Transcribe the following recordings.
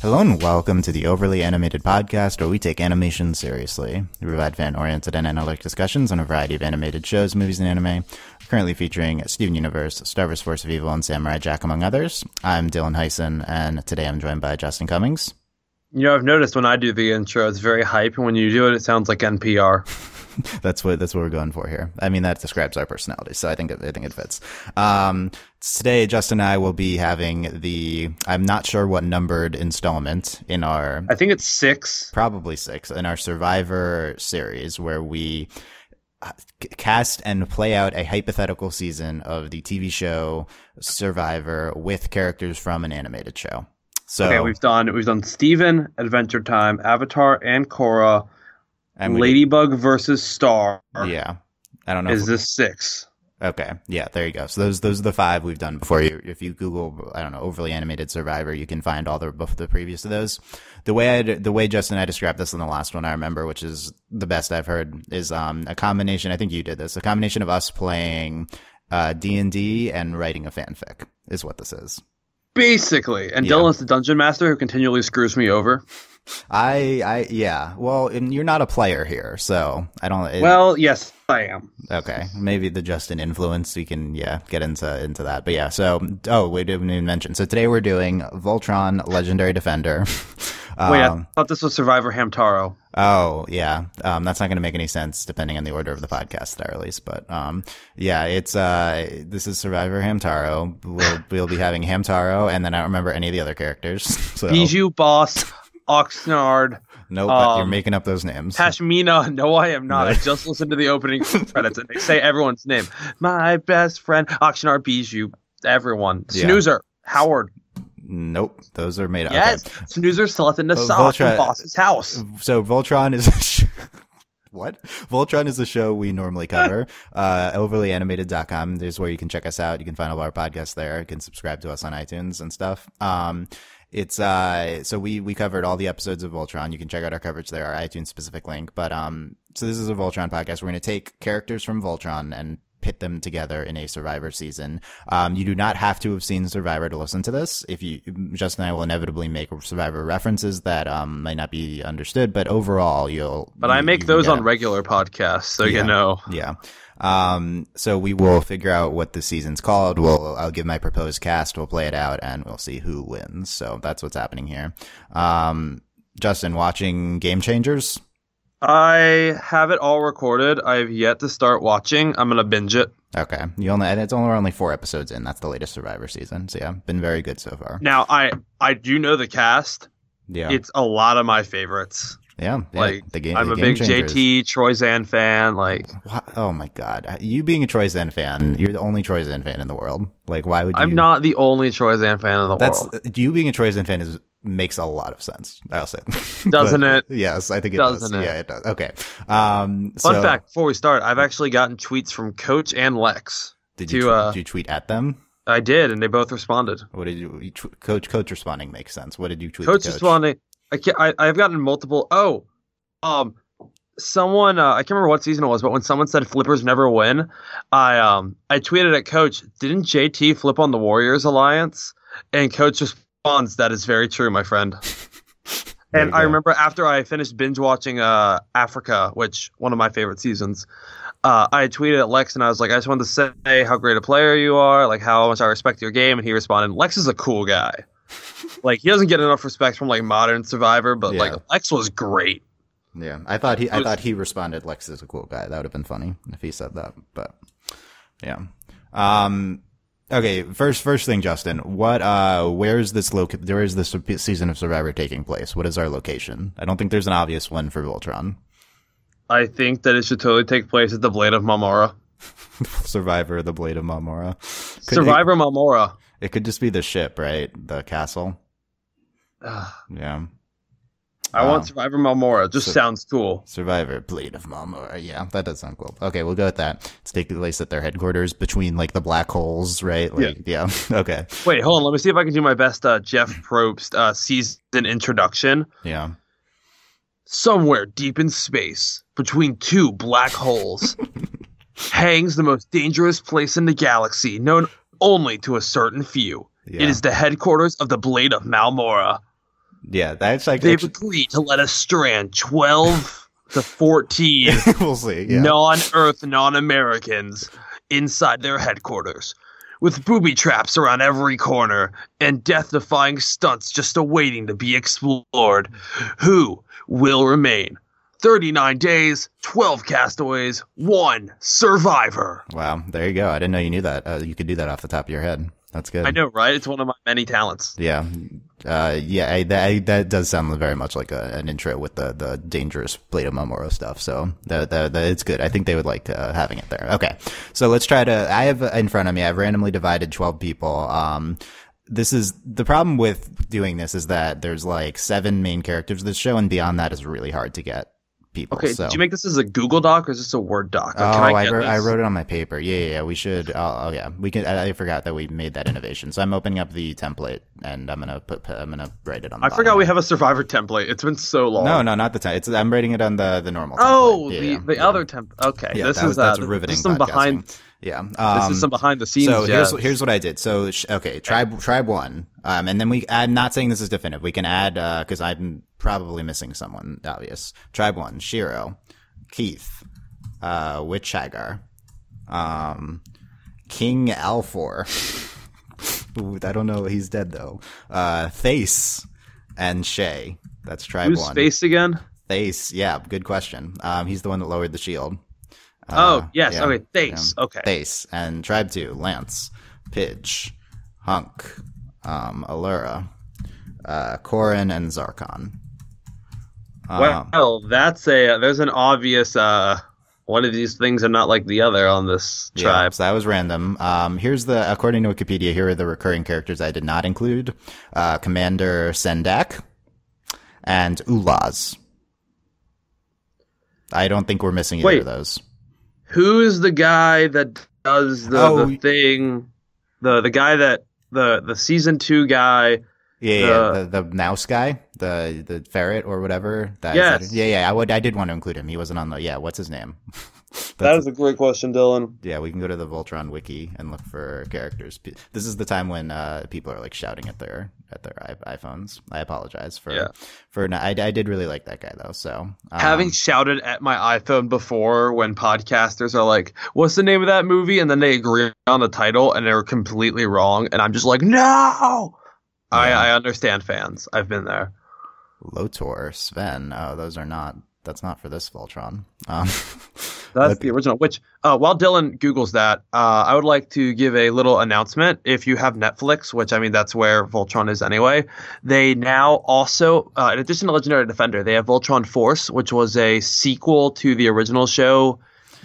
Hello and welcome to the Overly Animated Podcast, where we take animation seriously. We provide fan-oriented and analytic discussions on a variety of animated shows, movies, and anime. We're currently featuring Steven Universe, Star Wars Force of Evil, and Samurai Jack, among others. I'm Dylan Hysen, and today I'm joined by Justin Cummings. You know, I've noticed when I do the intro, it's very hype, and when you do it, it sounds like NPR. That's what we're going for here. I mean, that describes our personality, so I think it fits. Today, Justin and I will be having I'm not sure what numbered installment in our... I think it's 6. Probably 6, in our Survivor series, where we cast and play out a hypothetical season of the TV show Survivor with characters from an animated show. So, okay, we've done Steven, Adventure Time, Avatar, and Korra, and Ladybug versus Star. Yeah. I don't know. Is this 6? Okay. Yeah, there you go. So those are the 5 we've done before. If you Google, I don't know, overly animated Survivor, you can find all the previous to those. The way Justin and I described this in the last one, I remember, which is the best I've heard, is a combination. I think you did this. A combination of us playing D&D and writing a fanfic is what this is. Basically. And Dylan's the dungeon master who continually screws me over. Yeah. Well, and you're not a player here, so I don't. Well, yes, I am. Okay, maybe the Justin influence. We can, get into that. But yeah. So, we didn't even mention. So today we're doing Voltron, Legendary Defender. Wait, I thought this was Survivor Hamtaro. Oh, yeah. That's not going to make any sense depending on the order of the podcast that I release. But, it's, this is Survivor Hamtaro. We'll be having Hamtaro, and then I don't remember any of the other characters. So. Bijou, Boss, Oxnard. Nope, you're making up those names. Pashmina. No, I am not. I just listened to the opening credits and they say everyone's name. My best friend, Oxnard, Bijou, everyone. Snoozer, Howard. Nope, those are made up. Yes, okay. Snoozer slept in the sock in Boss's house. So Voltron is what? Voltron is the show we normally cover. Overlyanimated.com is where you can check us out. You can find all our podcasts there. You can subscribe to us on iTunes and stuff. It's so we covered all the episodes of Voltron. You can check out our coverage there, our iTunes specific link. But so this is a Voltron podcast. We're going to take characters from Voltron and pit them together in a Survivor season. You do not have to have seen Survivor to listen to this. Justin and I will inevitably make Survivor references that might not be understood, but overall I make those on regular podcasts, so you know. Yeah. So we will figure out what the season's called. I'll give my proposed cast, we'll play it out, and we'll see who wins. So that's what's happening here. Justin, watching Game Changers? I have it all recorded. I've yet to start watching. I'm gonna binge it. Okay. It's only 4 episodes in. That's the latest Survivor season. So yeah, been very good so far. Now I do know the cast. Yeah. It's a lot of my favorites. Yeah. Like I'm a big JT Troy Zan fan. Like, oh my God, you being a Troy Zan fan, you're the only Troy Zan fan in the world. Like, why would you? I'm not the only Troy Zan fan in the world. You being a Troy Zan fan makes a lot of sense. I'll say, doesn't it? Yes, I think it does. Yeah, it does. Okay. Fun fact before we start, I've actually gotten tweets from Coach and Lex. Did you tweet at them? I did, and they both responded. What did you? Coach responding makes sense. What did you tweet? Coach responding. I've gotten multiple. Someone I can't remember what season it was, but when someone said flippers never win, I tweeted at Coach, didn't JT flip on the Warriors Alliance? And Coach responds, that is very true, my friend. And I remember after I finished binge watching Africa, which one of my favorite seasons, I tweeted at Lex and I was like, I just wanted to say how great a player you are, like how much I respect your game. And he responded, Lex is a cool guy. Like, he doesn't get enough respect from like modern Survivor, but like Lex was great. Yeah, I thought he responded, Lex is a cool guy. That would have been funny if he said that. But yeah. Okay, first thing, Justin. Where is this season of Survivor taking place? What is our location? I don't think there's an obvious one for Voltron. I think that it should totally take place at the Blade of Marmora. Survivor, the Blade of Marmora. Survivor Marmora. It could just be the ship, right? The castle. Yeah. I want Survivor Marmora. Just sounds cool. Survivor Blade of Marmora. Yeah, that does sound cool. Okay, we'll go with that. It's taking place at their headquarters between like the black holes, right? Like, yeah. Okay. Wait, hold on. Let me see if I can do my best Jeff Probst season introduction. Yeah. Somewhere deep in space, between 2 black holes, hangs the most dangerous place in the galaxy, known only to a certain few. Yeah. It is the headquarters of the Blade of Marmora. Yeah, that's like They've agreed to let us strand 12 to 14 we'll see. Yeah. non-Earth, non-Americans inside their headquarters, with booby traps around every corner and death-defying stunts just awaiting to be explored. Who will remain? 39 days, 12 castaways, 1 survivor. Wow, there you go. I didn't know you knew that. You could do that off the top of your head. That's good. I know, right? It's one of my many talents. Yeah. That does sound very much like an intro with the dangerous Blade of Momoro stuff. So it's good. I think they would like having it there. Okay. So let's try to, I have in front of me, I've randomly divided 12 people. This is the problem with doing this is that there's like 7 main characters of this show, and beyond that is really hard to get people. Okay, so. Did you make this as a Google Doc or is this a Word doc? Oh, I wrote it on my paper. Yeah. We should. Oh, yeah. We can. I forgot that we made that innovation. So I'm opening up the template and I'm gonna write it on. I forgot we have a Survivor template. It's been so long. No, not the template. I'm writing it on the normal. Oh, template. the other template. Okay, yeah, that's riveting. This is some behind. Yeah, this is some behind the scenes. So here's what I did. So tribe 1, and then I'm not saying this is definitive. We can add because I'm probably missing someone obvious. Tribe 1, Shiro, Keith, Witch Hagar, King Alfor. Ooh, I don't know. He's dead though. Thace and Shay. That's tribe 1. Who's Thace again? Thace. Yeah, good question. He's the one that lowered the shield. Yes. Yeah, okay. Thace. Yeah. Okay. Thace. And tribe 2, Lance, Pidge, Hunk, Allura, Corin, and Zarkon. Well, there's an obvious one of these things are not like the other on this tribe. Yeah, so that was random. According to Wikipedia, here are the recurring characters I did not include. Commander Sendak and Ulaz. I don't think we're missing either of those. Who's the guy that does the thing? The guy that the season 2 guy. Yeah, the mouse guy, the ferret or whatever. Yes. I did want to include him. He wasn't on the. Yeah, what's his name? That is a great question, Dylan. Yeah, we can go to the Voltron wiki and look for characters. This is the time when people are like shouting at their iPhones. I apologize I did really like that guy though. So having shouted at my iPhone before when podcasters are like, "What's the name of that movie?" and then they agree on the title and they're completely wrong, and I'm just like, "No." Yeah. I understand fans. I've been there. Lotor, Sven. Oh, that's not for this Voltron. That's the original. Which, while Dylan Googles that, I would like to give a little announcement. If you have Netflix, which I mean, that's where Voltron is anyway, they now also, in addition to Legendary Defender, they have Voltron Force, which was a sequel to the original show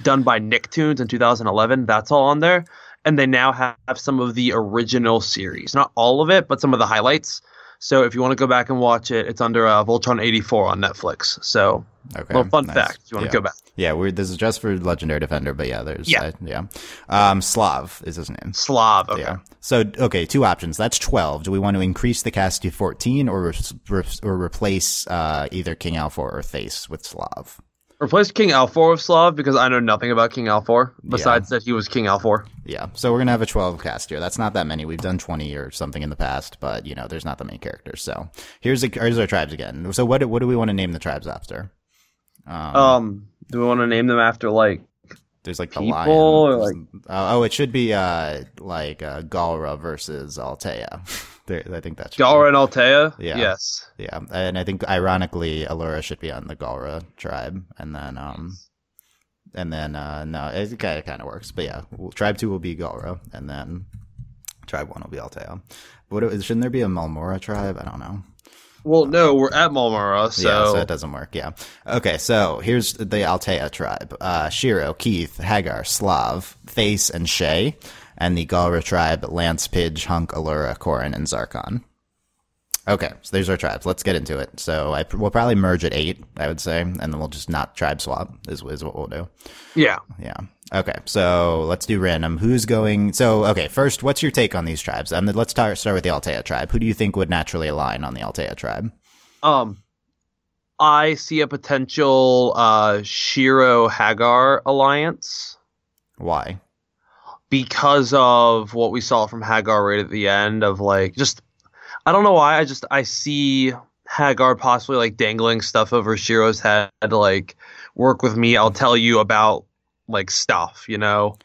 done by Nicktoons in 2011. That's all on there. And they now have some of the original series. Not all of it, but some of the highlights. So if you want to go back and watch it, it's under Voltron 84 on Netflix. So, little fun fact if you want to go back. Yeah, this is just for Legendary Defender, but yeah, there's... Slav is his name. Slav, okay. Yeah. So, 2 options. That's 12. Do we want to increase the cast to 14 or replace either King Alfor or Thace with Slav? Replace King Alfor with Slav because I know nothing about King Alfor besides that he was King Alfor. Yeah, so we're going to have a 12 cast here. That's not that many. We've done 20 or something in the past, but, there's not that many characters. So here's our tribes again. So what do we want to name the tribes after? Do we want to name them after, like, there's like people, the lion. Or like... it should be Galra versus Altea. I think that's Galra and Altea. Yeah. Yes. Yeah, and I think ironically, Allura should be on the Galra tribe, and then no, it kind of works. But yeah, tribe 2 will be Galra, and then tribe 1 will be Altea. Shouldn't there be a Malmora tribe? I don't know. Well, no, we're at Malmora, so... Yeah, so it doesn't work, yeah. Okay, so here's the Altea tribe. Shiro, Keith, Hagar, Slav, Thace, and Shay. And the Galra tribe, Lance, Pidge, Hunk, Allura, Corin, and Zarkon. Okay, so there's our tribes. Let's get into it. So we'll probably merge at 8, I would say, and then we'll just not tribe swap is what we'll do. Yeah. Yeah. Okay, so let's do random. Who's going... So, okay, first, what's your take on these tribes? Let's start with the Altea tribe. Who do you think would naturally align on the Altea tribe? I see a potential Shiro-Hagar alliance. Why? Because of what we saw from Hagar right at the end of, like, just... I don't know why, I see Hagar possibly like dangling stuff over Shiro's head, like work with me. I'll tell you about like stuff, you know,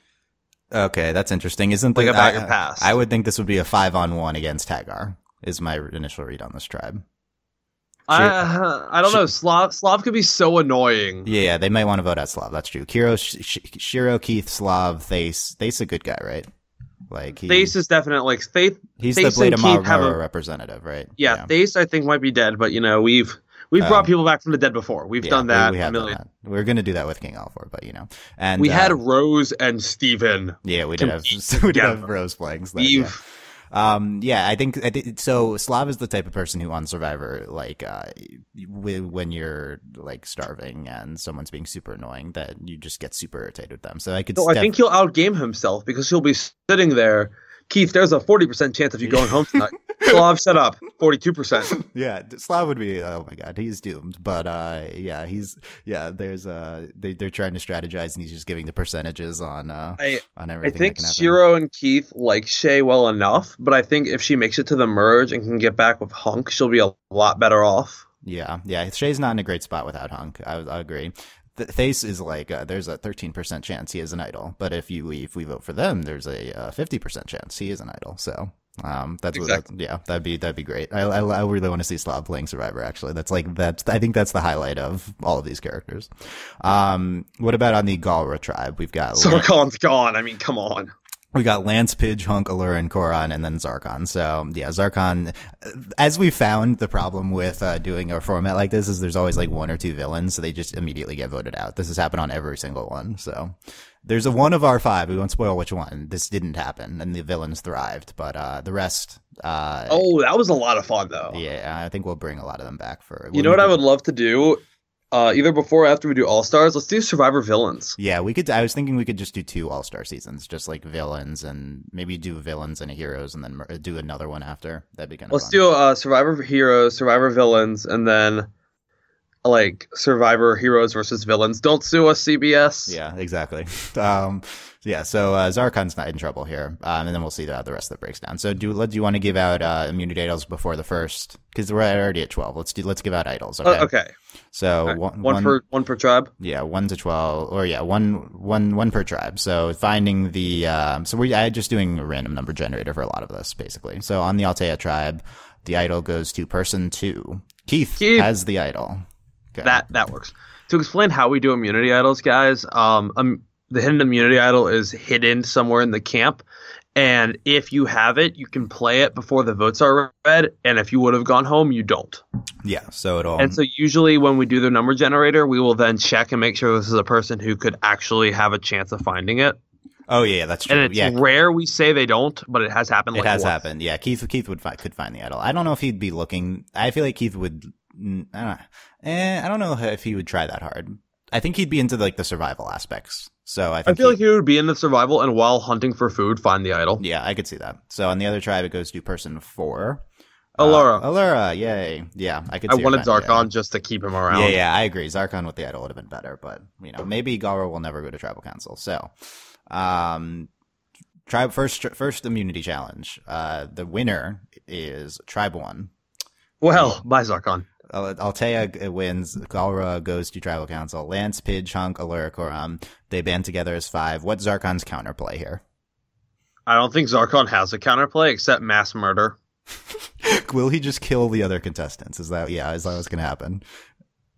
Okay, that's interesting. Isn't like the about your past. I would think this would be a 5-on-1 against Hagar. Is my initial read on this tribe. I don't know. Slav could be so annoying. Yeah, they might want to vote out Slav. That's true. Shiro, Keith, Slav, Thace. Thace a good guy, right? Like Thace is definitely like he's Thace the Blade and of Keith have Mara representative, right? yeah. Thace I think might be dead, but you know we've brought people back from the dead before. We've done that. We have done that. We're gonna do that with King Alfor, but you know, and we had Rose and Steven. Yeah, we did have Rose playing. I think so. Slav is the type of person who on Survivor, like, when you're like starving and someone's being super annoying, that you just get super irritated with them. So I could. So I think he'll outgame himself because he'll be sitting there. Keith, there's a 40% chance of you going home tonight. Slav, shut up. 42%. Yeah, Slav would be. Oh my god, he's doomed. But there's they're trying to strategize, and he's just giving the percentages on everything. I think Shiro and Keith like Shay well enough, but I think if she makes it to the merge and can get back with Hunk, she'll be a lot better off. Yeah. Shay's not in a great spot without Hunk. I agree. Thace is like there's a 13% chance he is an idol, but if we vote for them, there's a 50% chance he is an idol. So that's exactly. that'd be great. I really want to see Slav playing Survivor. Actually, I think that's the highlight of all of these characters. What about on the Galra tribe? We've got Zarkon's gone. I mean, come on. We got Lance, Pidge, Hunk, Allura, and Koran, and then Zarkon. So, yeah, Zarkon, as we found, the problem with doing a format like this is there's always like one or two villains, so they just immediately get voted out. This has happened on every single one. So, there's a one of our five. We won't spoil which one. This didn't happen, and the villains thrived, but the rest. That was a lot of fun, though. Yeah, I think we'll bring a lot of them back for. You know what I would love to do? Either before or after we do All-Stars, let's do Survivor villains. Yeah, we could. I was thinking we could just do 2 All-Star seasons, just like villains, and maybe do villains and heroes, and then do another one after. That'd be kind of fun. Let's do Survivor heroes, Survivor villains, and then like Survivor heroes versus villains. Don't sue us, CBS. Yeah, exactly. So Zarkon's not in trouble here, and then we'll see the rest that breaks down. So do you want to give out immunity idols before the first? Because we're already at 12. Let's give out idols. Okay. Okay. So right. One per tribe. Yeah, 1 to 12, or yeah, one per tribe. So finding the I'm just doing a random number generator for a lot of this basically. So on the Altea tribe, the idol goes to person 2. Keith has the idol. Okay. That works. To explain how we do immunity idols, guys, the hidden immunity idol is hidden somewhere in the camp, and if you have it, you can play it before the votes are read, and if you would have gone home, you don't. Yeah, so it'll... And so usually when we do the number generator, we will then check and make sure this is a person who could actually have a chance of finding it. Oh, yeah, that's true. And it's rare we say they don't, but it has happened. It has happened, yeah. Keith could find the idol. I don't know if he'd be looking... I feel like Keith would... I don't know if he would try that hard. I think he'd be into like the survival aspects. So I feel like he would be in the survival and while hunting for food, find the idol. Yeah, I could see that. So on the other tribe, it goes to person 4. Allura. Yay. Yeah, I could I see wanted Zarkon just to keep him around. Yeah, I agree. Zarkon with the idol would have been better, but you know, maybe Galra will never go to tribal council. So, tribe first immunity challenge. The winner is tribe 1. Well, bye Zarkon. Altea wins. Galra goes to tribal council. Lance, Pidge, Hunk, Allura, Koram. They band together as 5. What's Zarkon's counterplay here? I don't think Zarkon has a counterplay except mass murder. Will he just kill the other contestants? Is that what's going to happen?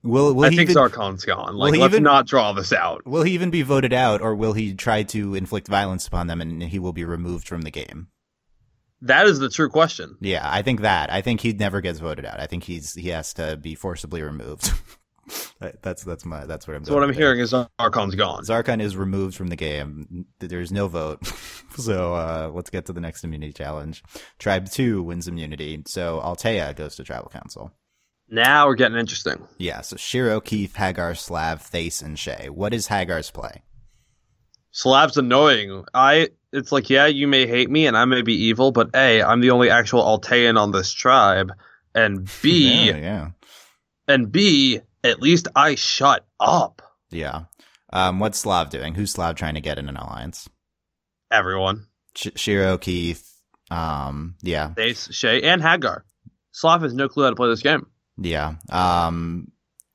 I think Zarkon's gone. Let's not draw this out. Will he even be voted out, or will he try to inflict violence upon them and he will be removed from the game? That is the true question. Yeah, I think he never gets voted out. I think he has to be forcibly removed. That's what I'm. So what I'm hearing is Zarkon's gone. Zarkon is removed from the game. There's no vote. So let's get to the next immunity challenge. Tribe 2 wins immunity. So Altea goes to tribal council. Now we're getting interesting. Yeah. So Shiro, Keith, Hagar, Slav, Thace, and Shay. What is Hagar's play? Slav's annoying. It's like, yeah, you may hate me and I may be evil, but A, I'm the only actual Altean on this tribe, and B, at least I shut up. Yeah. What's Slav doing? Who's Slav trying to get in an alliance? Everyone. Shiro, Keith, Thace, Shay, and Hagar. Slav has no clue how to play this game. Yeah.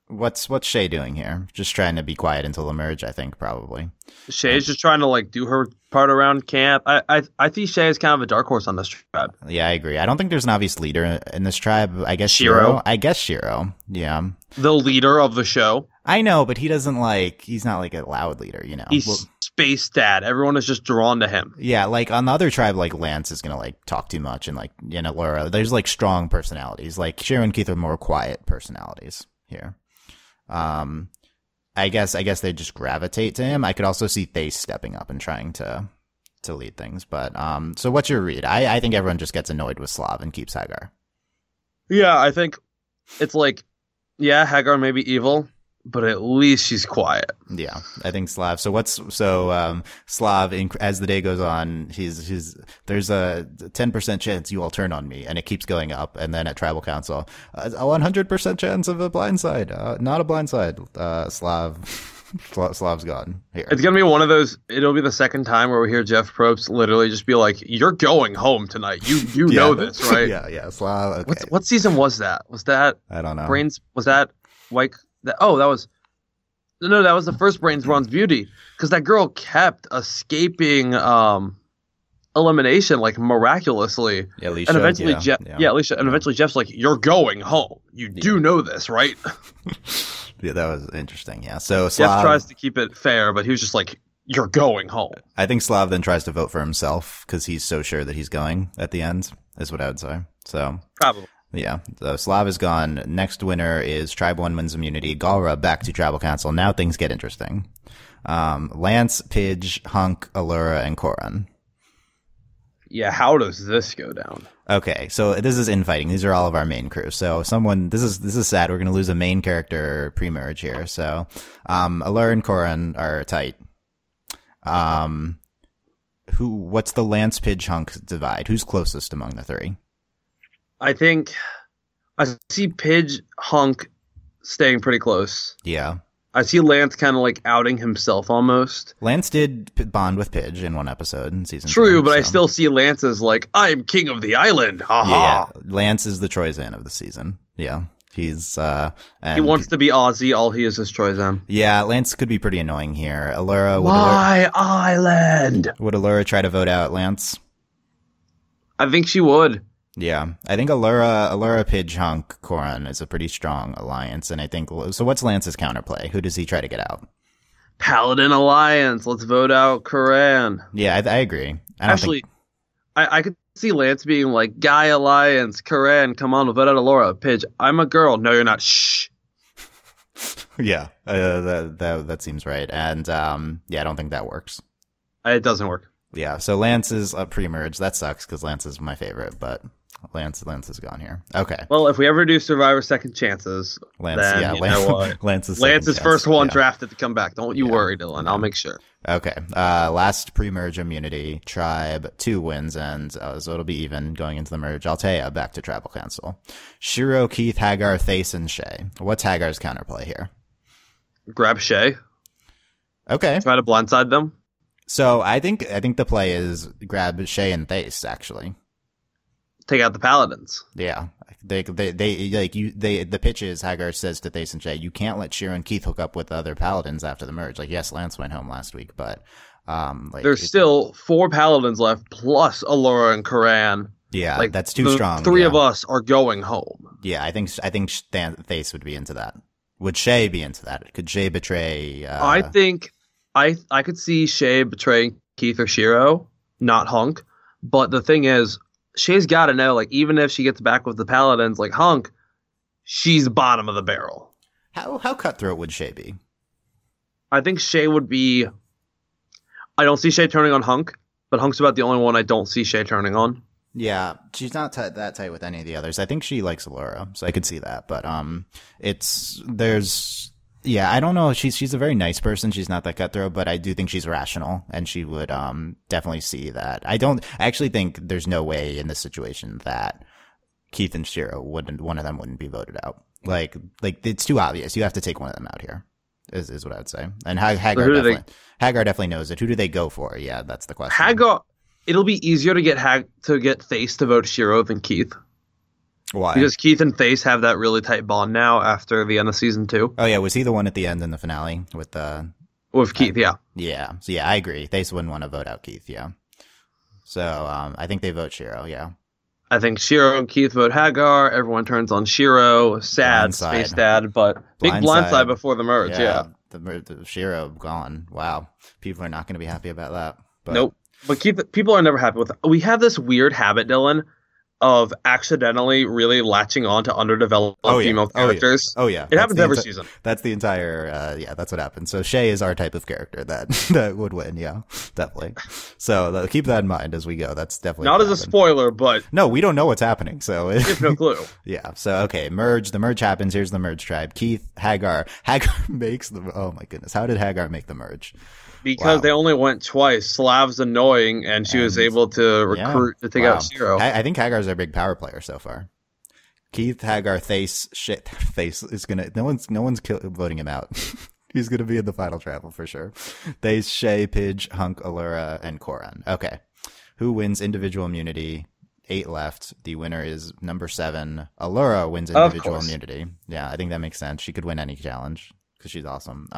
What's Shay doing here? Just trying to be quiet until the merge, I think, probably. Shay's just trying to like do her part around camp. I think Shay is kind of a dark horse on this tribe. Yeah, I agree. I don't think there's an obvious leader in this tribe. I guess Shiro. I guess Shiro. Yeah. The leader of the show. I know, but he's not like a loud leader, you know. He's space dad. Everyone is just drawn to him. Yeah, like on the other tribe, like Lance is gonna like talk too much, and like Laura, there's like strong personalities. Like Shiro and Keith are more quiet personalities here. I guess they just gravitate to him. I could also see Thace stepping up and trying to lead things. But so what's your read? I think everyone just gets annoyed with Slav and keeps Hagar. Yeah, I think it's like, yeah, Hagar may be evil, but at least she's quiet. Yeah, I think Slav. So Slav, as the day goes on, there's a 10% chance you all turn on me, and it keeps going up. And then at Tribal Council, a 100% chance of a blindside. Not a blindside. Slav's gone here. It's gonna be one of those. It'll be the second time where we hear Jeff Probst literally just be like, "You're going home tonight. You Yeah. know this, right?" Yeah. Slav. Okay. What season was that? Was that I don't know. Brains? Was that White? That was the first Brains Bronze Beauty, because that girl kept escaping elimination like miraculously. Yeah, Alicia, and eventually Alicia. And eventually Jeff's like, "You're going home. You do know this, right?" Yeah, that was interesting. Yeah. So Jeff Slav tries to keep it fair, but he was just like, "You're going home." I think Slav then tries to vote for himself because he's so sure that he's going at the end, is what I would say. So Probably. yeah, so Slav is gone. Next winner is Tribe 1 wins immunity. Galra back to Tribal Council. Now things get interesting. Lance, Pidge, Hunk, Allura, and Koran. Yeah, how does this go down? Okay, so this is infighting. These are all of our main crew. So this is sad. We're going to lose a main character pre-merge here. So Allura and Koran are tight. What's the Lance, Pidge, Hunk divide? Who's closest among the three? I think I see Pidge, Hunk staying pretty close. Yeah. I see Lance kind of like outing himself almost. Lance did bond with Pidge in one episode in season 2. True, but so. I still see Lance as like, "I'm king of the island." Ha Yeah, Lance is the Troyzan of the season. Yeah. He's he wants to be Aussie. All he is Troyzan. Yeah, Lance could be pretty annoying here. Allura Island. Would Allura try to vote out Lance? I think she would. Yeah, I think Allura, Pidge, Hunk, Koran is a pretty strong alliance, and I think so. What's Lance's counterplay? Who does he try to get out? Paladin Alliance. Let's vote out Koran. Yeah, I agree. I could see Lance being like, "Guy Alliance, Koran, come on, we'll vote out Allura." Pidge, "I'm a girl." "No, you're not." Shh. Yeah, that seems right, and yeah, I don't think that works. It doesn't work. Yeah, so Lance is a pre-merge. That sucks because Lance is my favorite, but Lance is gone here. Okay. Well, if we ever do Survivor Second Chances, Lance, then yeah, you know what? Lance's first one drafted to come back. Don't you worry, Dylan. I'll make sure. Okay. Last pre-merge immunity. Tribe 2 wins, and so it'll be even going into the merge. Altea back to Tribal Council. Shiro, Keith, Hagar, Thace, and Shay. What's Hagar's counterplay here? Grab Shay. Okay. Try to blindside them. So I think the play is grab Shay and Thace, actually. Take out the Paladins. Yeah. The pitch is Hagar says to Thace and Shay, you can't let Shiro and Keith hook up with other Paladins after the merge. Like, yes, Lance went home last week, but there's still 4 Paladins left plus Allura and Koran. Yeah, like, that's too strong. 3 of us are going home. Yeah, I think Thace would be into that. Would Shay be into that? Could Shay betray? I think I could see Shay betraying Keith or Shiro, not Hunk. But the thing is, Shay's got to know, like, even if she gets back with the Paladins, like Hunk, she's bottom of the barrel. How cutthroat would Shay be? I think Shay would be. I don't see Shay turning on Hunk, but Hunk's about the only one I don't see Shay turning on. Yeah, she's not that tight with any of the others. I think she likes Allura, so I could see that. But yeah, I don't know. She's a very nice person. She's not that cutthroat, but I do think she's rational, and she would definitely see that. I actually think there's no way in this situation that Keith and Shiro one of them wouldn't be voted out. Like it's too obvious. You have to take one of them out here. Is what I'd say. And Hagar definitely knows it. Who do they go for? Yeah, that's the question. Hagar. It'll be easier to get Thace to vote Shiro than Keith. Why? Because Keith and Thace have that really tight bond now after the end of season 2. Oh yeah, was he the one at the end in the finale with the? With Keith, yeah. Yeah. So yeah, I agree. Thace wouldn't want to vote out Keith. Yeah. So I think they vote Shiro. Yeah. I think Shiro and Keith vote Hagar. Everyone turns on Shiro. Sad, Blindside. Space Dad, but big blindside before the merge. Yeah. The Shiro gone. Wow. People are not going to be happy about that. But, Nope. But people are never happy with it. We have this weird habit, Dylan, of accidentally really latching on to underdeveloped female characters. Oh yeah. It happens every season. That's the entire, that's what happens. So Shay is our type of character that would win. Yeah, definitely. So keep that in mind as we go. That's definitely not as a spoiler, but no, we don't know what's happening. So we have no clue. Yeah. So, okay. The merge happens. Here's the merge tribe. Keith, Hagar makes oh my goodness. How did Hagar make the merge? Because they only went twice. Slav's annoying, and she was able to recruit to take out Shiro. I think Hagar's our big power player so far. Keith, Hagar, Thace, Thace is gonna. No one's voting him out. He's gonna be in the final travel for sure. Thace, Shay, Pidge, Hunk, Allura, and Koran. Okay, who wins individual immunity? 8 left. The winner is number 7. Allura wins individual immunity. Yeah, I think that makes sense. She could win any challenge. She's awesome.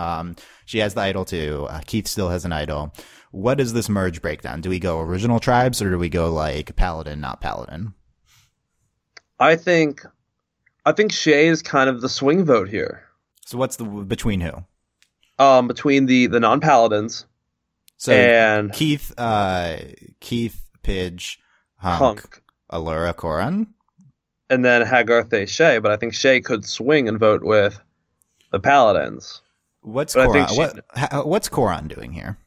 She has the idol too. Keith still has an idol. What is this merge breakdown? Do we go original tribes or do we go like paladin, not paladin? I think Shay is kind of the swing vote here. So what's between who? Between the non-paladins. So and Keith, Pidge, Hunk, Allura, Koran, and then Hagar, Thace, Shay. But I think Shay could swing and vote with the paladins. What's Koran? What's Koran doing here?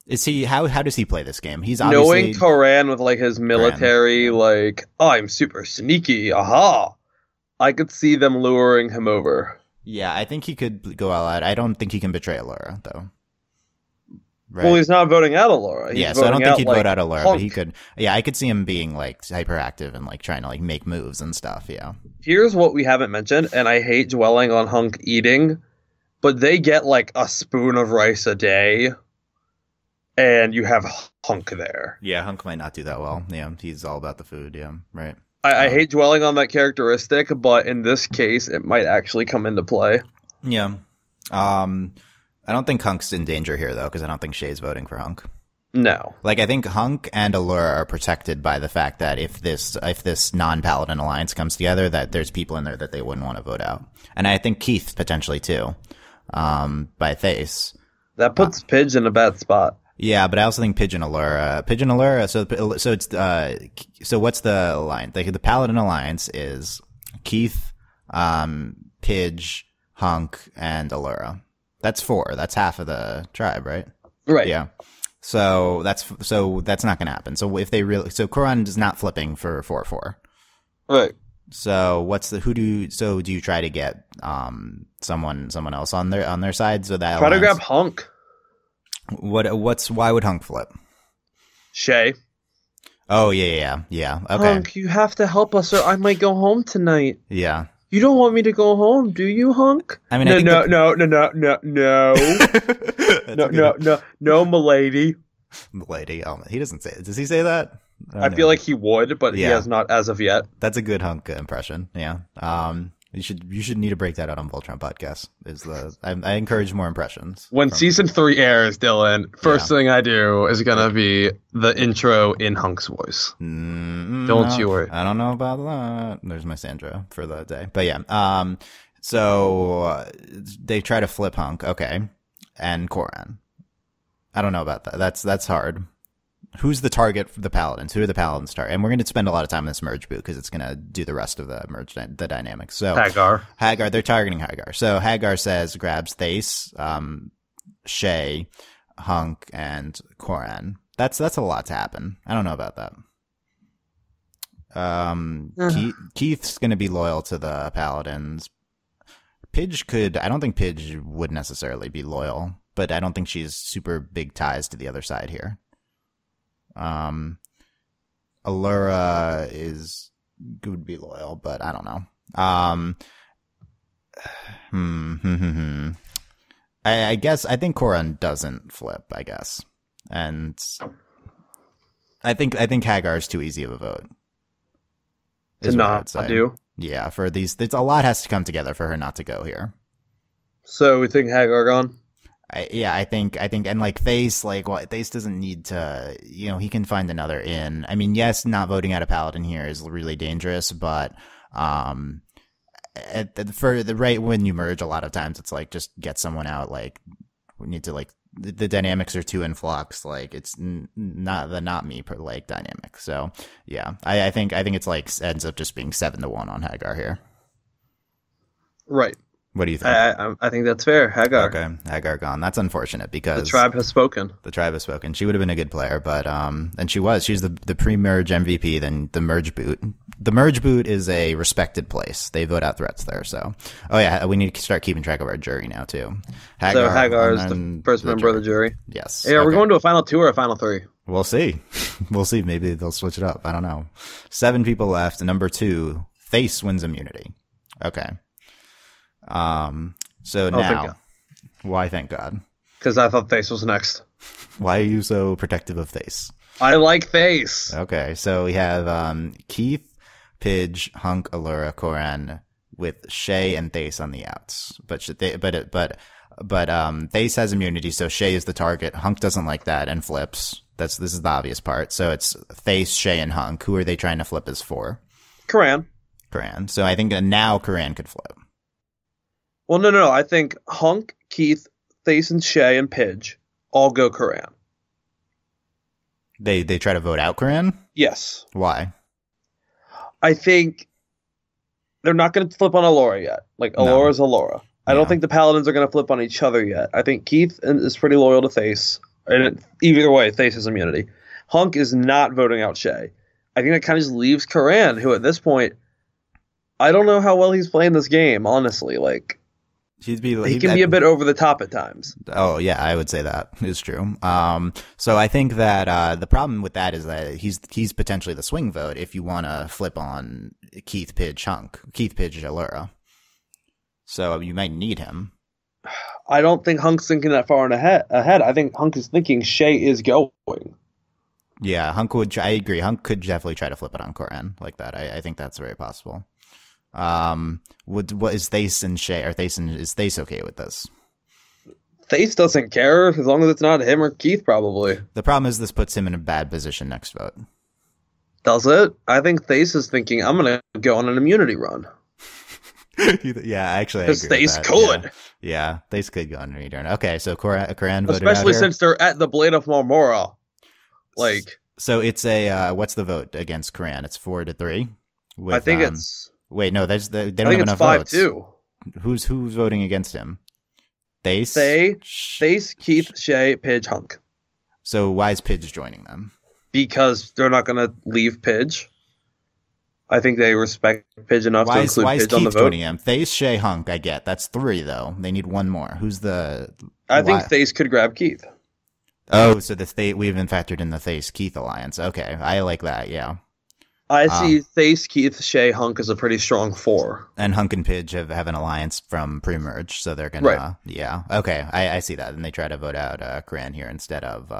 Is he how does he play this game? He's obviously knowing Koran with like his military, like I'm super sneaky. Aha! I could see them luring him over. Yeah, I think he could go all out. I don't think he can betray Allura though. Right. Well, he's not voting out Allura. Yeah, so I don't think he'd vote out Allura, but he could. Yeah, I could see him being like hyperactive and like trying to like make moves and stuff. Yeah. Here's what we haven't mentioned, and I hate dwelling on Hunk eating, but they get like a spoon of rice a day, and you have Hunk there. Yeah, Hunk might not do that well. Yeah, he's all about the food. Yeah, right. I hate dwelling on that characteristic, but in this case, it might actually come into play. Yeah. I don't think Hunk's in danger here, though, because I don't think Shay's voting for Hunk. No. Like, I think Hunk and Allura are protected by the fact that if this non-paladin alliance comes together, that there's people in there that they wouldn't want to vote out. And I think Keith, potentially, too, by Thace. That puts Pidge in a bad spot. Yeah, but I also think Pidge and Allura, so it's, so what's the alliance? Like, the paladin alliance is Keith, Pidge, Hunk, and Allura. That's 4. That's half of the tribe, right? Right. Yeah. So that's not going to happen. So if they so Koran is not flipping for 4-4. Right. So do you try to get someone else on their side so that try to grab Hunk. Why would Hunk flip? Shay. Oh yeah. Okay. Hunk, you have to help us or I might go home tonight. Yeah. You don't want me to go home, do you, Hunk? I mean, no, milady. Milady. Oh, he doesn't say it. Does he say that? I feel like he would, but he has not as of yet. That's a good Hunk impression. Yeah. You should need to break that out on Voltron podcast. I encourage more impressions. When season 3 airs, Dylan, first thing I do is gonna be the intro in Hunk's voice. Don't you worry. I don't know about that. There's my Sandra for the day. But yeah. So they try to flip Hunk. Okay. And Koran. I don't know about that. That's hard. Who's the target for the paladins? Who are the paladins target? And we're going to spend a lot of time in this merge boot because it's going to do the rest of the merge, the dynamics. So Hagar, they're targeting Hagar. So Hagar grabs Thace, Shay, Hunk, and Koran. That's a lot to happen. I don't know about that. Keith's going to be loyal to the paladins. I don't think Pidge would necessarily be loyal, but I don't think she's super big ties to the other side here. Allura would be loyal, but I don't know. I guess I think Koran doesn't flip, I guess. And I think Hagar is too easy of a vote. is what I would not say. do. Yeah, for these, a lot has to come together for her not to go here. So we think Hagar gone? I think, and like Thace, like what Thace doesn't need to, he can find another in. I mean, yes, not voting out a paladin here is really dangerous, but for the right when you merge, a lot of times it's like just get someone out. Like we need to like the dynamics are too in flux. Like it's not the not me per like dynamic. So yeah, I think it's like ends up just being 7-1 on Hagar here. Right. What do you think? I think that's fair. Hagar. Okay, Hagar gone. That's unfortunate because the tribe has spoken. The tribe has spoken. She would have been a good player, but and she was. She's the pre-merge MVP. Then the merge boot. The merge boot is a respected place. They vote out threats there. So, oh yeah, we need to start keeping track of our jury now too. Hagar is the first member of the jury. Yes. Hey, are we going to a final 2 or a final 3? We'll see. We'll see. Maybe they'll switch it up. I don't know. 7 people left. Number 2, Thace wins immunity. Okay. So now, why thank God? Because I thought Thace was next. Why are you so protective of Thace? I like Thace. Okay, so we have Keith, Pidge, Hunk, Allura, Koran with Shay and Thace on the outs. But Thace has immunity, so Shay is the target. Hunk doesn't like that and flips. This is the obvious part. So it's Thace, Shay, and Hunk. Who are they trying to flip as for? Koran. So I think now Koran could flip. Well, no. I think Hunk, Keith, Thace, and Shay, and Pidge all go Koran. They try to vote out Koran? Yes. Why? I think they're not going to flip on Allura yet. Like, Allura's Allura. I don't think the Paladins are going to flip on each other yet. I think Keith is pretty loyal to Thace. And either way, Thace has immunity. Hunk is not voting out Shay. I think that kind of just leaves Koran, who at this point, I don't know how well he's playing this game, honestly. Like, he can be a bit over the top at times. Oh yeah, I would say that is true. So I think that the problem with that is that he's potentially the swing vote if you want to flip on Keith, Pidge, Allura. So you might need him. I don't think Hunk's thinking that far ahead. I think Hunk is thinking Shay is going. Yeah, I agree. Hunk could definitely try to flip it on Koran like that. I think that's very possible. What is Thace and Shay? Is Thace okay with this? Thace doesn't care as long as it's not him or Keith, probably. The problem is this puts him in a bad position next vote. Does it? I think Thace is thinking, I'm going to go on an immunity run. Yeah, actually, because Thace could. Yeah, Thace could go on an immunity run. Okay, so Koran voted especially out since they're at the Blade of Marmora. Like, so it's a what's the vote against Koran? It's 4-3. I think it's. Wait, no, they don't have enough votes. 5-2. Who's voting against him? Thace, Keith, Shay, Pidge, Hunk. So why is Pidge joining them? Because they're not going to leave Pidge. I think they respect Pidge enough to include Pidge on the vote. Joining him? Thace, Shay, Hunk, I get. That's 3, though. They need one more. Who's the... I think Thace could grab Keith. Oh, so we even factored in the Thace-Keith alliance. Okay, I like that, yeah. I see Thace, Keith, Shay, Hunk as a pretty strong 4. And Hunk and Pidge have an alliance from pre-merge, so they're going to... Yeah, okay, I see that. And they try to vote out Koran here instead of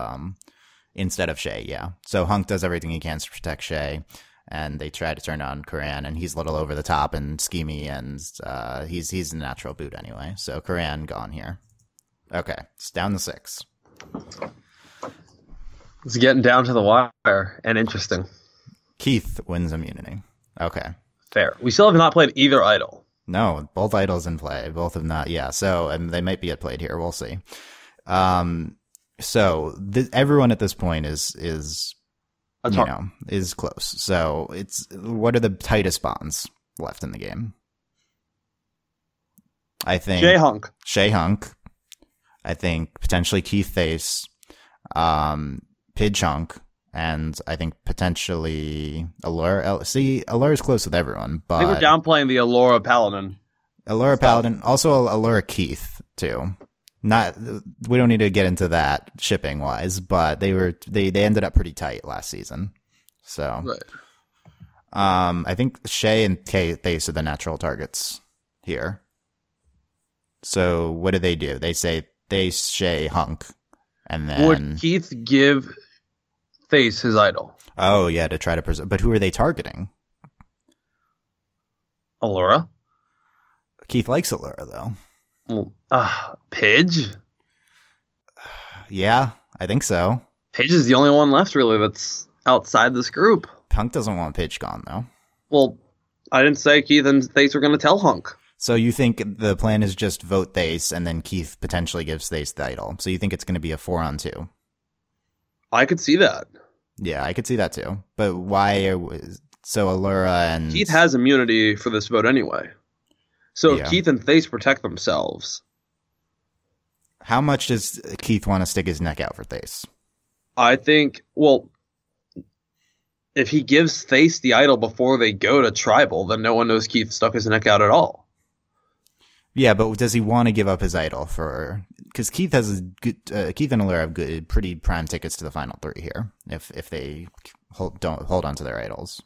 Shay, yeah. So Hunk does everything he can to protect Shay, and they try to turn on Koran, and he's a little over the top and schemy, and he's a natural boot anyway. So Koran gone here. Okay, it's down to 6. It's getting down to the wire, and interesting. Keith wins immunity. Okay. Fair. We still have not played either idol. No, both idols in play. Both have not. Yeah. So, and they might be played here. We'll see. So everyone at this point is close. So what are the tightest bonds left in the game? I think Shay Hunk. I think potentially Keith Thace, Pidge Hunk. And I think potentially Allura. See, Allura is close with everyone, but I think we're downplaying the Allura Paladin. Paladin, also Allura Keith too. We don't need to get into that shipping wise, but they ended up pretty tight last season. So, right. I think Shay and Thace are the natural targets here. So what do? They say Thace, Shay, Hunk, and then would Keith give Thace his idol? Oh yeah, to try to preserve. But who are they targeting? Allura. Keith likes Allura, though. Well, Pidge. Yeah, I think so. Pidge is the only one left, really, that's outside this group. Hunk doesn't want Pidge gone, though. Well, I didn't say Keith and Thace were going to tell Hunk. So you think the plan is just vote Thace, and then Keith potentially gives Thace the idol. So you think it's going to be a 4-on-2? I could see that. Yeah, I could see that too. But why? So Allura and Keith has immunity for this vote anyway. So if Keith and Thace protect themselves. How much does Keith want to stick his neck out for Thace? I think, well, if he gives Thace the idol before they go to Tribal, then no one knows Keith stuck his neck out at all. Yeah, but does he want to give up his idol for? Because Keith has Keith and Allura have good, pretty prime tickets to the final 3 here. If they don't hold on to their idols.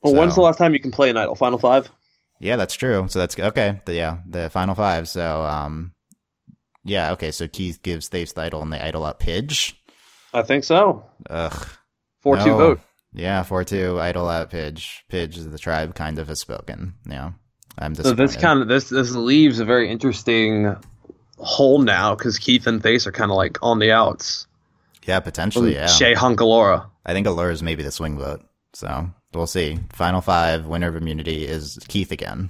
Well, when's the last time you can play an idol? Final 5? Yeah, that's true. So that's okay. The final 5. So yeah, okay. So Keith gives Thace the idol, and they idol up Pidge. I think so. Ugh. 4-2 vote. Yeah, 4-2 idol out Pidge. Pidge, the tribe kind of has spoken. Yeah. I'm disappointed. So this leaves a very interesting hole now because Keith and Thace are kind of like on the outs. Yeah, potentially. Yeah. Shea, Hunk, Allura. I think Allura is maybe the swing vote. So we'll see. Final 5 winner of immunity is Keith again.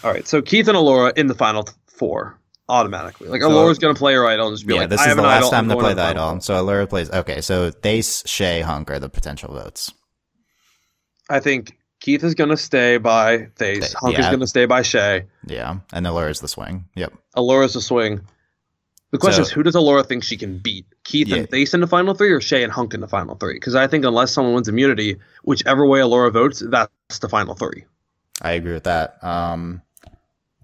All right. So Keith and Allura in the final 4 automatically. Like Allura's going to play her idol and just be like, this is the last time to play the idol. So Allura plays. Okay. So Thace, Shea, Hunk are the potential votes. I think Keith is going to stay by Thace. Hunk is going to stay by Shea. Yeah. And Allura's the swing. Yep. Allura's the swing. The question is, who does Allura think she can beat? Keith and Thace in the final 3 or Shea and Hunk in the final 3? Because I think unless someone wins immunity, whichever way Allura votes, that's the final 3. I agree with that.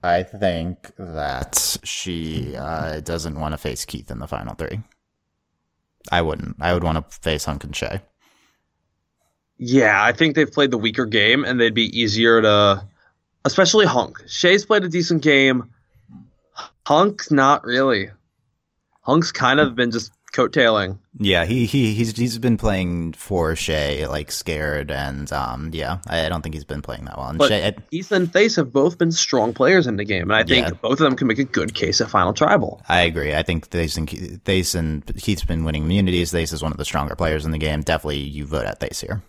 I think that she doesn't want to face Keith in the final 3. I wouldn't. I would want to face Hunk and Shea. Yeah, I think they've played the weaker game, and they'd be easier to... Especially Hunk. Shea's played a decent game. Hunk's not really. Hunk's kind of been just coattailing. Yeah, he's been playing for Shea, like scared, and yeah, I don't think he's been playing that well. And but Keith and Thace have both been strong players in the game, and I think both of them can make a good case at Final Tribal. I agree. I think Thace and Keith's been winning immunities. Thace is one of the stronger players in the game. Definitely, you vote at Thace here.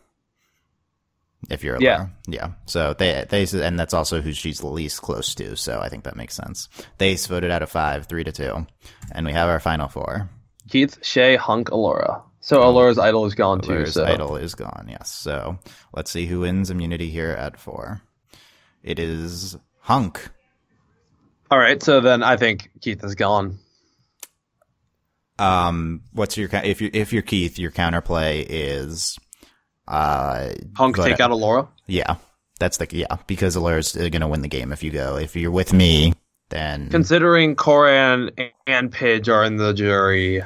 If you're a yeah. So Thace, and that's also who she's the least close to. So I think that makes sense. Thace voted out of 5, 3-2, and we have our final 4. Keith, Shea, Hunk, Allura. So Allura's idol is gone too. Allura's idol is gone. Yes. So let's see who wins immunity here at 4. It is Hunk. All right. So then I think Keith is gone. What's your if you're Keith, your counterplay is. Hunk take out Allura? Yeah. Because Allura's going to win the game if you go. If you're with me, then... Considering Coran and Pidge are in the jury.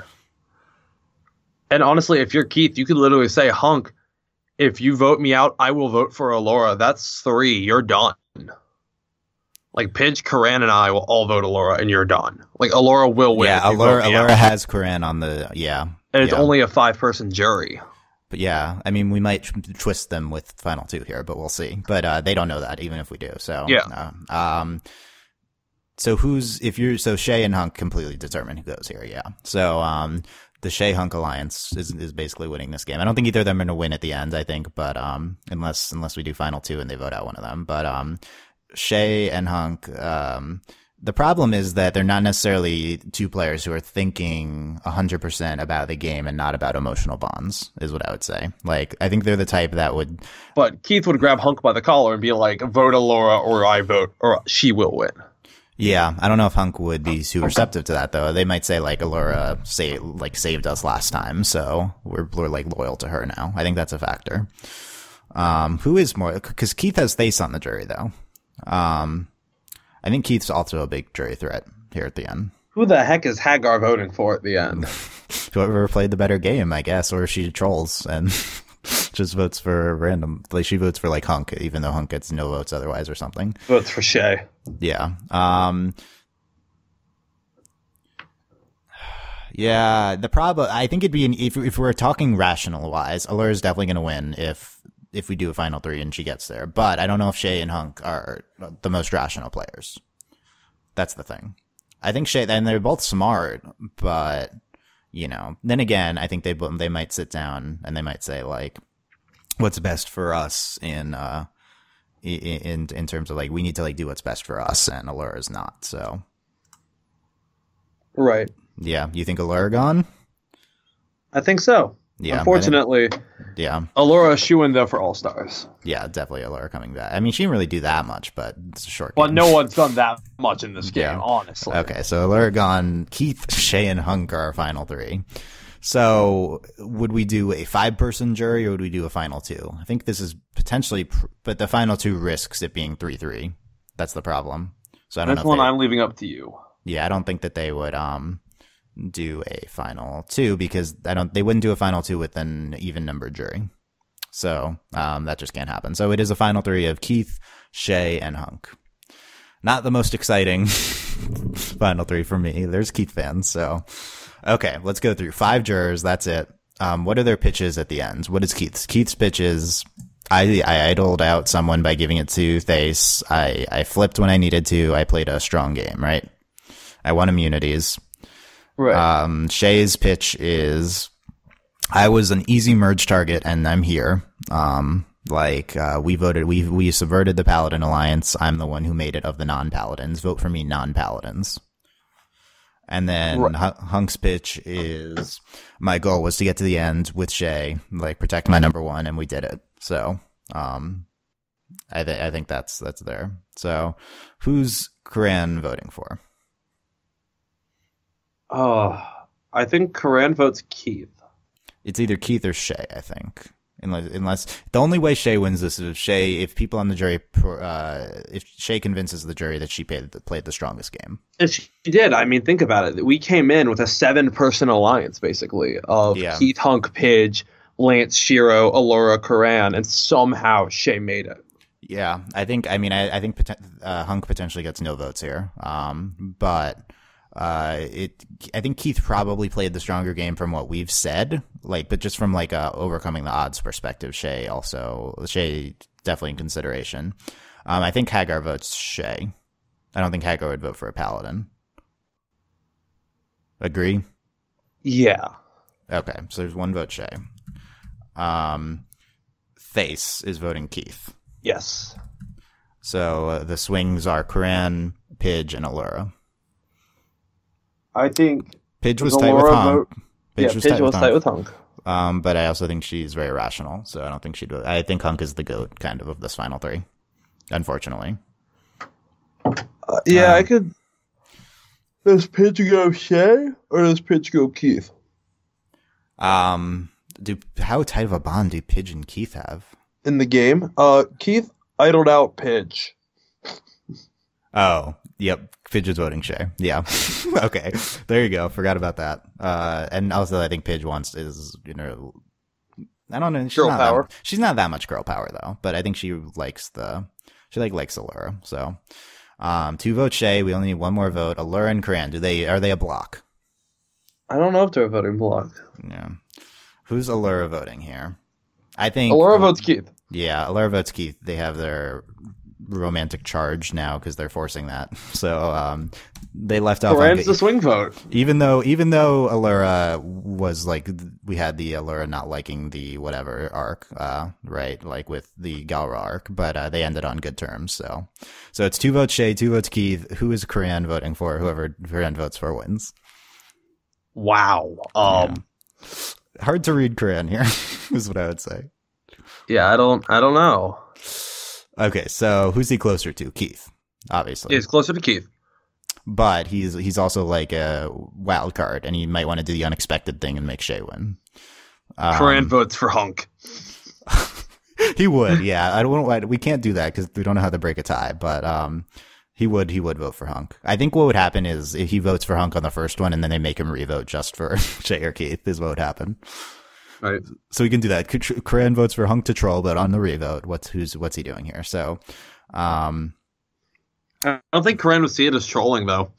And honestly, if you're Keith, you could literally say, Hunk, if you vote me out, I will vote for Allura. That's 3. You're done. Like, Pidge, Coran, and I will all vote Allura, and you're done. Like, Allura will win. Yeah, Allura has Coran on the... Yeah. And it's only a 5-person jury. But yeah, I mean, we might twist them with final 2 here, but we'll see. But they don't know that, even if we do. So yeah. So Shea and Hunk completely determine who goes here. Yeah. So the Shea Hunk alliance is basically winning this game. I don't think either of them are going to win at the end. I think, but unless we do final 2 and they vote out one of them, but Shea and Hunk. The problem is that they're not necessarily 2 players who are thinking 100% about the game and not about emotional bonds, is what I would say. Like, I think they're the type that would... But Keith would grab Hunk by the collar and be like, vote Allura or I vote, or she will win. Yeah, I don't know if Hunk would be too receptive to that, though. They might say, like, Allura saved us last time, so we're like, loyal to her now. I think that's a factor. Who is more... Because Keith has Thace on the jury, though. I think Keith's also a big jury threat here at the end. Who the heck is Hagar voting for at the end? Whoever played the better game, I guess, or she trolls and just votes for random. Like, she votes for, like, Hunk, even though Hunk gets no votes otherwise or something. Votes for Shea. Yeah. Yeah, the problem, I think it'd be, if we're talking rational-wise, Allura's definitely going to win if if we do a final three and she gets there. But I don't know if Shay and Hunk are the most rational players. That's the thing. I think Shay, and they're both smart, but then again, I think they might sit down and they might say like, what's best for us in terms of like, we need to like do what's best for us, and Allura is not. So, right. Yeah, you think Allura gone? I think so. Yeah, unfortunately. Yeah. Allura shoo-in though for All-Stars. Yeah, definitely Allura coming back. I mean, she didn't really do that much, but it's a short game. Well, no one's done that much in this game, honestly. Okay, so Allura gone. Keith, Shay, and Hunk are our final three. So would we do a 5-person jury or would we do a final two? I think this is potentially, but the final two risks it being 3-3. That's the problem. So I don't know. That's one I'm leaving up to you. Yeah, I don't think that they would do a final two because they wouldn't do a final two with an even numbered jury. So that just can't happen. So it is a final three of Keith, Shay, and Hunk. Not the most exciting final three for me. There's Keith fans, so. Okay, let's go through 5 jurors. That's it. What are their pitches at the end? What is Keith's? Keith's pitches. I idled out someone by giving it to Thace. I flipped when I needed to. I played a strong game, right? I won immunities. Right. Shay's pitch is, I was an easy merge target and I'm here. We subverted the Paladin Alliance. I'm the one who made it of the non-Paladins. Vote for me, non-Paladins. And then Hunk's pitch is, my goal was to get to the end with Shay, like protect my number one, and we did it. So, I think that's there. So, who's Karan voting for? I think Karan votes Keith. It's either Keith or Shay, I think. Unless the only way Shay wins this is if people on the jury, if Shay convinces the jury that she played the strongest game. And she did. I mean, think about it. We came in with a 7-person alliance, basically, of Keith, Hunk, Pidge, Lance, Shiro, Allura, Karan, and somehow Shay made it. Yeah, I think Hunk potentially gets no votes here. But I think Keith probably played the stronger game from what we've said, but just from overcoming the odds perspective, Shay definitely in consideration. I think Hagar votes Shay. I don't think Hagar would vote for a Paladin. Agree? Yeah. Okay, so there's 1 vote Shay. Thace is voting Keith. Yes. So the swings are Karan, Pidge, and Allura. I think Pidge was tight with Hunk. Pidge was tight with Hunk. But I also think she's very rational, so I don't think she'd do it. I think Hunk is the GOAT, kind of this final three, unfortunately. I could. Does Pidge go Shay or does Pidge go Keith? How tight of a bond do Pidge and Keith have in the game? Keith idled out Pidge. Oh, yep. Pidge is voting Shay. Yeah. Okay. There you go. Forgot about that. And also I think Pidge I don't know. Girl power. She's not that much girl power though, but I think she likes likes Allura. So, 2 votes Shay. We only need 1 more vote. Allura and Karan. Are they a block? I don't know if they're a voting block. Yeah. Who's Allura voting here? I think Allura votes Keith. Yeah. Allura votes Keith. They have their romantic charge now because they're forcing that. So they left off. Karan's the swing vote. Even though Allura was we had the Allura not liking the whatever arc, right? Like with the Galra arc, but they ended on good terms. So it's 2 votes Shay, 2 votes Keith. Who is Karan voting for? Whoever Karan votes for wins. Wow. Hard to read Karan here is what I would say. Yeah, I don't know. Okay, so who's he closer to? Keith, obviously. He's closer to Keith. But he's also like a wild card, and he might want to do the unexpected thing and make Shay win. Karan votes for Hunk. He would, yeah. We can't do that because we don't know how to break a tie, but he would vote for Hunk. I think what would happen is if he votes for Hunk on the first one, and then they make him re-vote just for Shay or Keith, is what would happen. Right. So we can do that. Karan votes for Hunk to troll, but on the revote, what's he doing here? So, I don't think Karan would see it as trolling, though.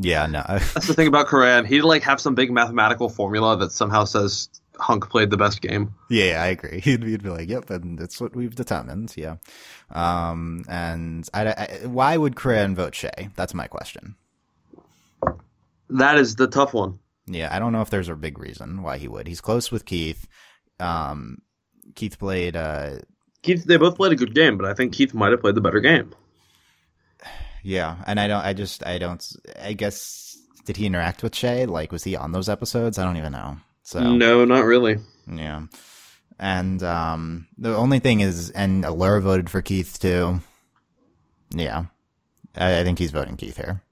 Yeah, no. That's the thing about Karan. He'd have some big mathematical formula that somehow says Hunk played the best game. Yeah, I agree. He'd be like, "Yep," and that's what we've determined. Yeah. And why would Coran vote Shea? That's my question. That is the tough one. Yeah, I don't know if there's a big reason why he would. He's close with Keith. Keith played. Keith, they both played a good game, but I think Keith might have played the better game. Yeah, and I guess, did he interact with Shea? Like, was he on those episodes? I don't even know. So no, not really. Yeah. And the only thing is, and Allure voted for Keith too. Yeah. I think he's voting Keith here.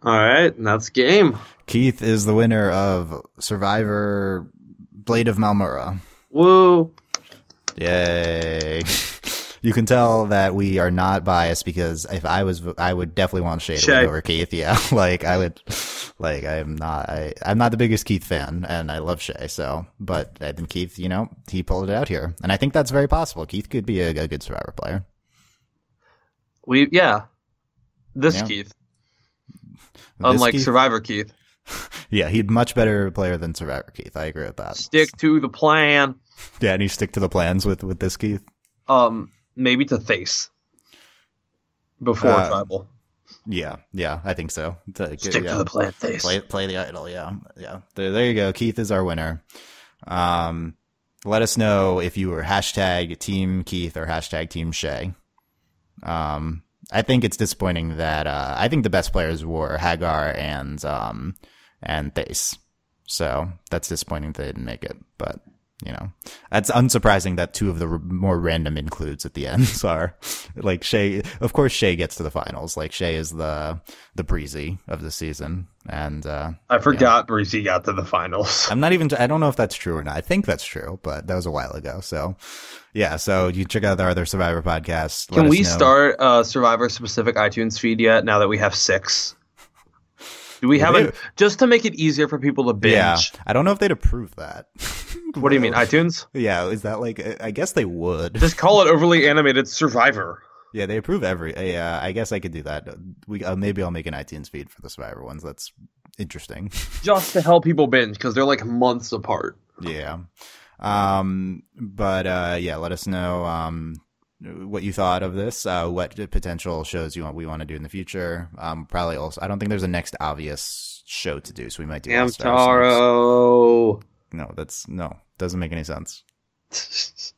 All right, and that's game. Keith is the winner of Survivor Blade of Malmura. Woo. Yay. You can tell that we are not biased, because if I would definitely want Shea to win over Keith. Yeah. I'm not the biggest Keith fan, and I love Shea, but I think Keith, he pulled it out here. And I think that's very possible. Keith could be a good Survivor player. Keith. Unlike Keith? Survivor Keith. Yeah, he'd much better player than Survivor Keith. I agree with that. Stick to the plan. Yeah, and you stick to the plans with this Keith? Maybe to Thace. Before Tribal. Yeah, I think so. Stick to the plan, Thace. Play the idol, yeah. There you go. Keith is our winner. Let us know if you were hashtag Team Keith or hashtag Team Shea. I think it's disappointing that I think the best players were Hagar and Thace. So that's disappointing they didn't make it. But, that's unsurprising that two of the more random includes at the end are like Shea. Of course, Shea gets to the finals. Like, Shea is the Breezy of the season. And I forgot Breezy got to the finals. I don't know if that's true or not. I think that's true, but that was a while ago. So yeah, so you check out our other Survivor podcast. Can we start a Survivor specific iTunes feed yet, now that we have 6? Do we have just to make it easier for people to binge? Yeah, I don't know if they'd approve that. What do you mean, iTunes? Yeah, is that I guess they would. Just call it Overly Animated Survivor. Yeah, they approve I guess I could do that. Maybe I'll make an iTunes feed for the Survivor ones. That's interesting. Just to help people binge, because they're like months apart. Yeah. But let us know what you thought of this, what potential shows we want to do in the future. Probably also, I don't think there's a next obvious show to do, so we might do Hamtaro. No, doesn't make any sense.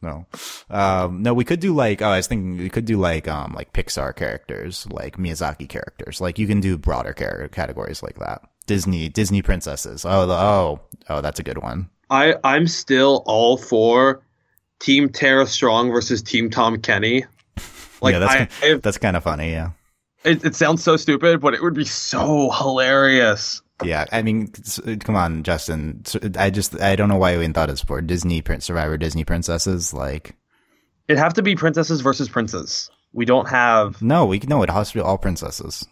No. No, we could do I was thinking we could do Pixar characters, like Miyazaki characters. Like, you can do broader categories like that. Disney princesses. Oh, that's a good one. I'm still all for Team Tara Strong versus Team Tom Kenny. That's kind of funny. Yeah. It sounds so stupid, but it would be so hilarious. Yeah, I mean, come on, Justin. I don't know why we even thought it's for Survivor Disney princesses. Like, it'd have to be princesses versus princes. We don't have. No, it has to be all princesses.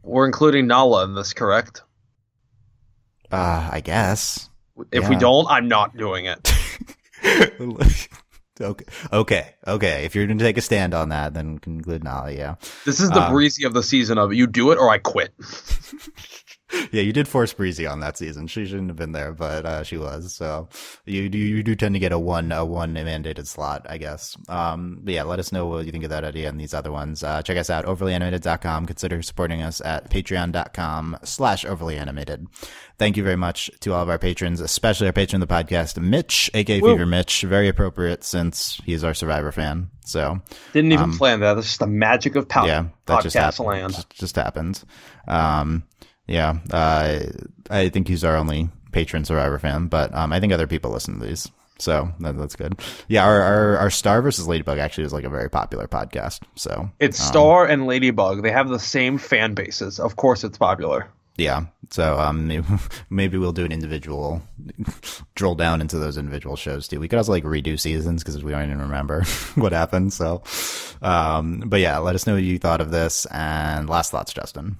We're including Nala in this, correct? I guess. If we don't, I'm not doing it. Okay. If you're going to take a stand on that, then conclude Nala, yeah. This is the Breezy of the season of you do it or I quit. Yeah, you did force Breezy on that season. She shouldn't have been there, but she was. So you do tend to get a one mandated slot, I guess. But yeah, let us know what you think of that idea and these other ones. Check us out, overlyanimated.com. Consider supporting us at patreon.com/overlyanimated. Thank you very much to all of our patrons, especially our patron of the podcast, Mitch, aka Fever Mitch. Very appropriate since he's our Survivor fan. So didn't even plan that. That's just the magic of that podcast land. Just happened. Yeah, I think he's our only patron Survivor fan, but I think other people listen to these, so that's good. Yeah, our Star versus Ladybug actually is like a very popular podcast. So it's Star and Ladybug. They have the same fan bases. Of course, it's popular. Yeah, so maybe we'll do an individual drill down into those individual shows too. We could also redo seasons because we don't even remember what happened. So, but yeah, let us know what you thought of this and last thoughts, Justin.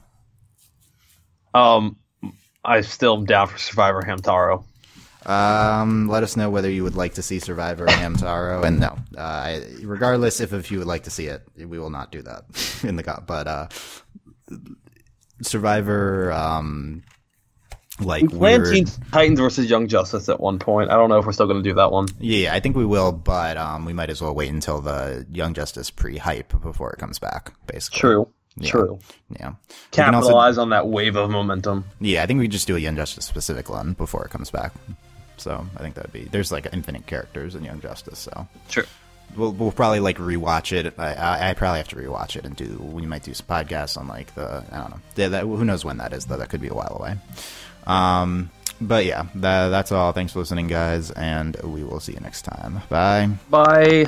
I still am down for Survivor Hamtaro. Let us know whether you would like to see Survivor Hamtaro, and no, regardless if you would like to see it, we will not do that in the but Survivor like We planned weird. Teen Titans versus Young Justice at one point. I don't know if we're still going to do that one. Yeah, I think we will, but we might as well wait until the Young Justice pre-hype before it comes back. Basically, True. Yeah. True. Yeah, Capitalize on that wave of momentum. yeah. I think we just do a Young Justice specific one before it comes back. So I think that'd be there's like infinite characters in Young Justice. So True. we'll probably like rewatch it. I probably have to rewatch it and we might do some podcasts on like I don't know. Yeah, who knows when that is though? That could be a while away. But yeah, that's all. Thanks for listening, guys, and we will see you next time. Bye. Bye.